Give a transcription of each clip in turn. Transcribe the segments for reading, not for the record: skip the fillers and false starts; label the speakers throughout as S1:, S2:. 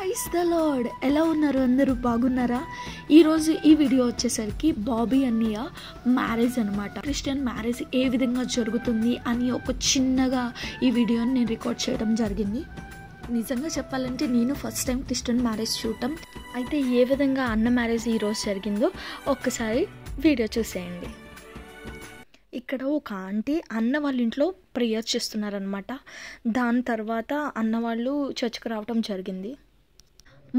S1: Praise the lord. ఎలా ఉన్నారు అందరూ? బాగున్నారా? ఈరోజు ఈ వీడియో వచ్చేసరికి బాబీ అన్నయ్య మ్యారేజ్ అనమాట. క్రిస్టియన్ మ్యారేజ్ ఏ విధంగా జరుగుతుంది అని ఒక చిన్నగా ఈ వీడియోని నేను రికార్డ్ చేయడం జరిగింది. నిజంగా చెప్పాలంటే నేను ఫస్ట్ టైం క్రిస్టియన్ మ్యారేజ్ చూడటం. అయితే ఏ విధంగా అన్న మ్యారేజ్ ఈరోజు జరిగిందో ఒక్కసారి వీడియో చూసేయండి. ఇక్కడ ఒక ఆంటీ అన్న వాళ్ళ ఇంట్లో ప్రేయర్ చేస్తున్నారనమాట. దాని తర్వాత అన్న వాళ్ళు చర్చ్కి రావడం జరిగింది.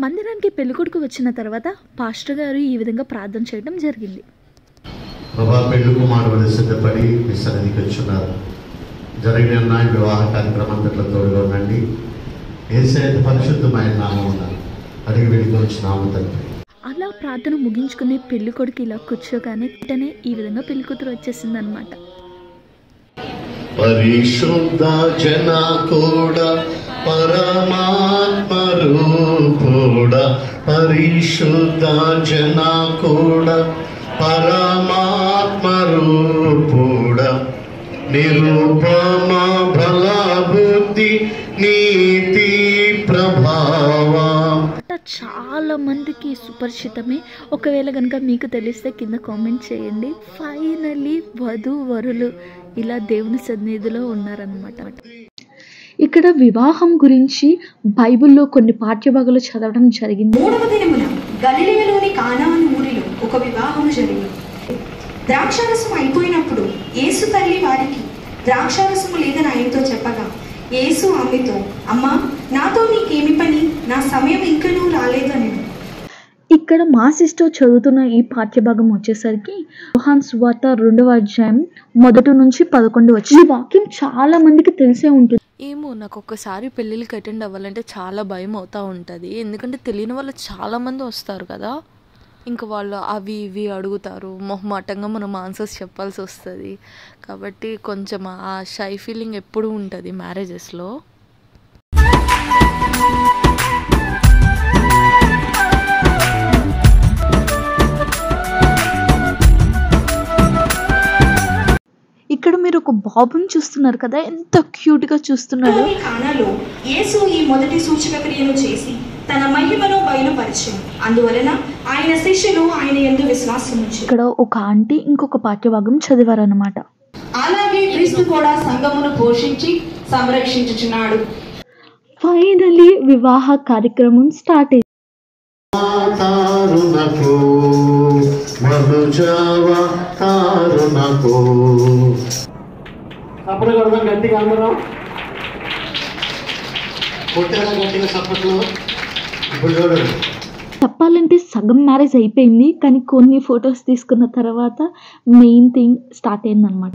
S1: మందిరానికి పెళ్ళికొడుకు వచ్చిన తర్వాత పాస్టర్ గారు ఈ విధంగా ప్రార్థన చేయడం జరిగింది.
S2: ప్రభా, పెళ్లి కుమారుడు సిద్ధపడి మీ సన్నిధికి వచ్చున్నారు. జరిగిన వివాహ కార్యక్రమం అంతట్లో తోడుగా ఉండండి. యేసయ్య పరిశుద్ధమైన నామమున అడిగి వెళ్ళికొచ్చినాము తండ్రి.
S1: అలా ప్రార్థన ముగించుకుని పెళ్లి కొడుకు ఇలా కూర్చోగానే వెంటనే ఈ విధంగా పెళ్లి కూతురు వచ్చేసింది అనమాట.
S2: పరిశుద్ధ జన కూడా పరమాత్మ రూపుడా, పరిశుద్ధ జన కూడా పరమాత్మ రూపుడా, నిరూపమ బల బుద్ధి నీతి ప్రభావం.
S1: చాలా మందికి సుపరిచితమే. ఒకవేళ కనుక మీకు తెలిస్తే కింద కామెంట్ చేయండి. ఫైనలీ వధూవరులు ఇలా దేవుని సన్నిధిలో ఉన్నారనమాట. ఇక్కడ వివాహం గురించి బైబిల్లో కొన్ని పాఠ్యభాగాలు చదవడం జరిగింది.
S3: 3వ దినమున గలిలయలోని కానాను ఊరిలో ఒక వివాహము జరిగింది. ద్రాక్షారసం అయిపోయినప్పుడు యేసు తల్లి వారికి ద్రాక్షారసము లేదని ఆయనతో చెప్పగా, యేసు ఆమెతో, అమ్మా, నాతో నీకేమి పని? నా సమయం ఇంకనూ రాలేదని.
S1: ఇక్కడ మా సిస్టర్ చదువుతున్న ఈ పాఠ్యభాగం వచ్చేసరికి యోహాను సువార్త 2వ అధ్యాయం 1 నుంచి 11 వచ్చి. ఈ వాక్యం చాలా మందికి తెలిసే ఉంటుంది.
S4: ఏమో, నాకు ఒక్కసారి పెళ్ళిళ్ళకి అటెండ్ అవ్వాలంటే చాలా భయం అవుతూ ఉంటుంది. ఎందుకంటే తెలియని వాళ్ళు చాలామంది వస్తారు కదా, ఇంకా వాళ్ళు అవి ఇవి అడుగుతారు. మొహమాటంగా మనం ఆన్సర్స్ చెప్పాల్సి వస్తుంది. కాబట్టి కొంచెం ఆ షై ఫీలింగ్ ఎప్పుడూ ఉంటుంది మ్యారేజెస్లో.
S1: ఇక్కడ మీరు ఒక బాబుని చూస్తున్నారు కదా, ఎంత క్యూట్ గా చూస్తున్నాడు.
S3: కానాలో యేసు ఈ మొదటి సూచక క్రియను చేసి తన మహిమను బయలుపరిచాడు. అందువలన ఆయన శిష్యులు ఆయన యందు విశ్వాసం ఉంచారు.
S1: ఇక్కడ ఒక ఆంటీ ఇంకొక పాఠ్యభాగం చదివారనమాట.
S3: అలాగే క్రీస్తు కూడా సంఘమును పోషించి సంరక్షించుచున్నాడు.
S1: ఫైనలీ వివాహ కార్యక్రమం స్టార్ట్ అయింది.
S2: గట్టిగా అందరం కొట్టారా? గట్టిగా సప్పట్లో. ఇప్పుడు చూడండి,
S1: చెప్పాలంటే సగం మ్యారేజ్ అయిపోయింది, కానీ కొన్ని ఫొటోస్ తీసుకున్న తర్వాత మెయిన్ థింగ్ స్టార్ట్ అయింది అనమాట.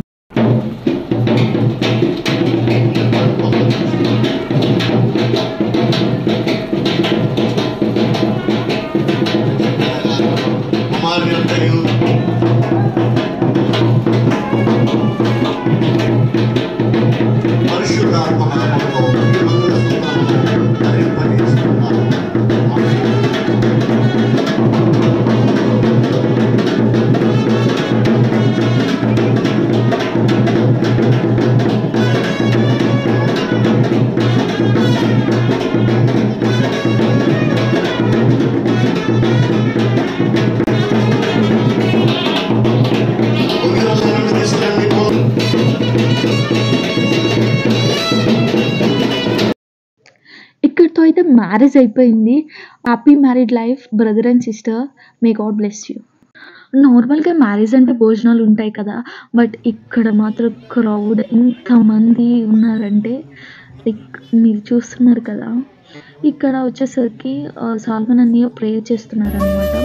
S1: ఇక్కడితో అయితే మ్యారేజ్ అయిపోయింది. Happy married life brother and sister. May God bless you. నార్మల్గా మ్యారేజ్ అంటే భోజనాలు ఉంటాయి కదా, బట్ ఇక్కడ మాత్రం క్రౌడ్ ఎంతమంది ఉన్నారంటే లైక్ మీరు చూస్తున్నారు కదా. ఇక్కడ వచ్చేసరికి సాల్మన్ అన్నయ్య ప్రేయర్ చేస్తున్నారు అనమాట.